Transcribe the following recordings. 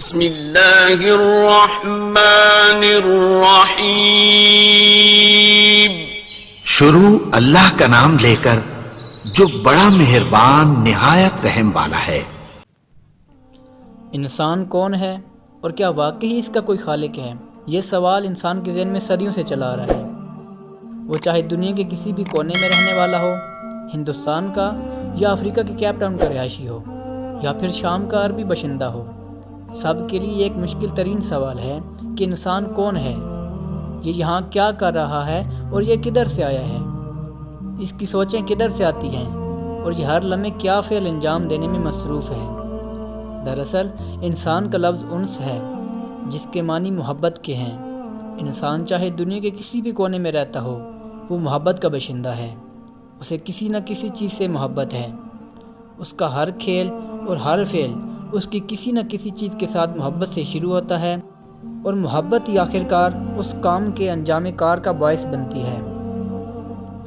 بسم اللہ الرحمن الرحیم۔ شروع اللہ کا نام لے کر جو بڑا مہربان نہایت رحم والا ہے۔ انسان کون ہے اور کیا واقعی اس کا کوئی خالق ہے؟ یہ سوال انسان کے ذہن میں صدیوں سے چلا آ رہا ہے۔ وہ چاہے دنیا کے کسی بھی کونے میں رہنے والا ہو، ہندوستان کا یا افریقہ کے کیپ ٹاؤن کا رہائشی ہو، یا پھر شام کا عربی باشندہ ہو، سب کے لیے ایک مشکل ترین سوال ہے کہ انسان کون ہے، یہ یہاں کیا کر رہا ہے اور یہ کدھر سے آیا ہے، اس کی سوچیں کدھر سے آتی ہیں اور یہ ہر لمحے کیا فعل انجام دینے میں مصروف ہے۔ دراصل انسان کا لفظ انس ہے، جس کے معنی محبت کے ہیں۔ انسان چاہے دنیا کے کسی بھی کونے میں رہتا ہو، وہ محبت کا باشندہ ہے۔ اسے کسی نہ کسی چیز سے محبت ہے۔ اس کا ہر کھیل اور ہر فعل اس کی کسی نہ کسی چیز کے ساتھ محبت سے شروع ہوتا ہے، اور محبت ہی آخرکار اس کام کے انجام کار کا باعث بنتی ہے۔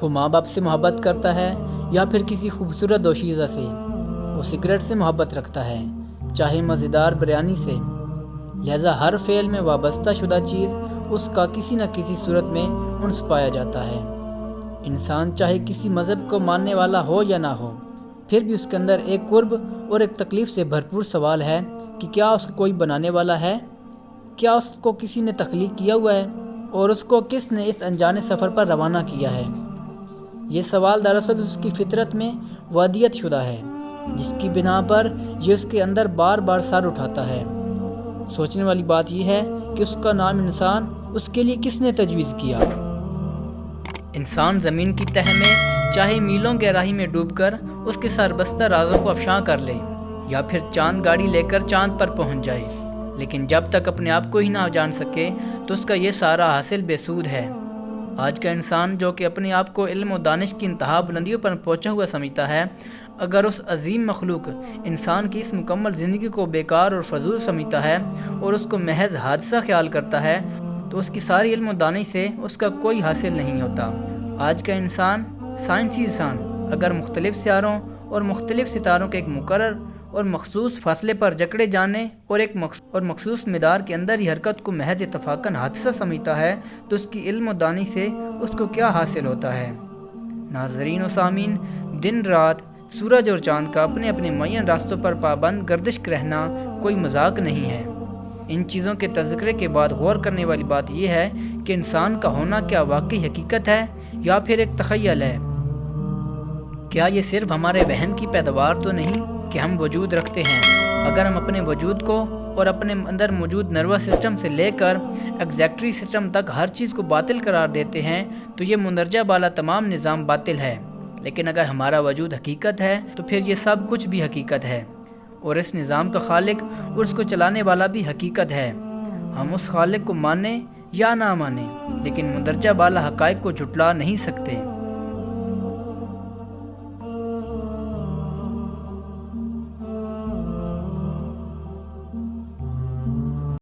وہ ماں باپ سے محبت کرتا ہے یا پھر کسی خوبصورت دوشیزہ سے۔ وہ سگریٹ سے محبت رکھتا ہے، چاہے مزیدار بریانی سے۔ لہذا ہر فعل میں وابستہ شدہ چیز اس کا کسی نہ کسی صورت میں انس پایا جاتا ہے۔ انسان چاہے کسی مذہب کو ماننے والا ہو یا نہ ہو، پھر بھی اس کے اندر ایک قرب اور ایک تکلیف سے بھرپور سوال ہے کہ کیا اس کو کوئی بنانے والا ہے؟ کیا اس کو کسی نے تخلیق کیا ہوا ہے؟ اور اس کو کس نے اس انجانے سفر پر روانہ کیا ہے؟ یہ سوال دراصل اس کی فطرت میں وادیت شدہ ہے، جس کی بنا پر یہ اس کے اندر بار بار سر اٹھاتا ہے۔ سوچنے والی بات یہ ہے کہ اس کا نام انسان اس کے لیے کس نے تجویز کیا؟ انسان زمین کی تہہ میں چاہے میلوں گہرائی میں ڈوب کر اس کے سربستہ رازوں کو افشاں کر لے، یا پھر چاند گاڑی لے کر چاند پر پہنچ جائے، لیکن جب تک اپنے آپ کو ہی نہ جان سکے تو اس کا یہ سارا حاصل بے سود ہے۔ آج کا انسان جو کہ اپنے آپ کو علم و دانش کی انتہا بلندیوں پر پہنچا ہوا سمجھتا ہے، اگر اس عظیم مخلوق انسان کی اس مکمل زندگی کو بیکار اور فضول سمجھتا ہے اور اس کو محض حادثہ خیال کرتا ہے، تو اس کی ساری علم و دانش سے اس کا کوئی حاصل نہیں ہوتا۔ آج کا انسان، سائنسی انسان، اگر مختلف سیاروں اور مختلف ستاروں کے ایک مقرر اور مخصوص فاصلے پر جکڑے جانے اور ایک مخصوص مدار کے اندر ہی حرکت کو محض اتفاقاً حادثہ سمجھتا ہے، تو اس کی علم و دانش سے اس کو کیا حاصل ہوتا ہے؟ ناظرین و سامعین، دن رات سورج اور چاند کا اپنے اپنے معین راستوں پر پابند گردش رہنا کوئی مذاق نہیں ہے۔ ان چیزوں کے تذکرے کے بعد غور کرنے والی بات یہ ہے کہ انسان کا ہونا کیا واقعی حقیقت ہے یا پھر ایک تخیل ہے؟ کیا یہ صرف ہمارے وہم کی پیداوار تو نہیں کہ ہم وجود رکھتے ہیں؟ اگر ہم اپنے وجود کو اور اپنے اندر موجود نروس سسٹم سے لے کر ایگزیکٹری سسٹم تک ہر چیز کو باطل قرار دیتے ہیں تو یہ مندرجہ بالا تمام نظام باطل ہے۔ لیکن اگر ہمارا وجود حقیقت ہے تو پھر یہ سب کچھ بھی حقیقت ہے، اور اس نظام کا خالق اور اس کو چلانے والا بھی حقیقت ہے۔ ہم اس خالق کو مانیں یا نہ مانیں، لیکن مندرجہ بالا حقائق کو جھٹلا نہیں سکتے۔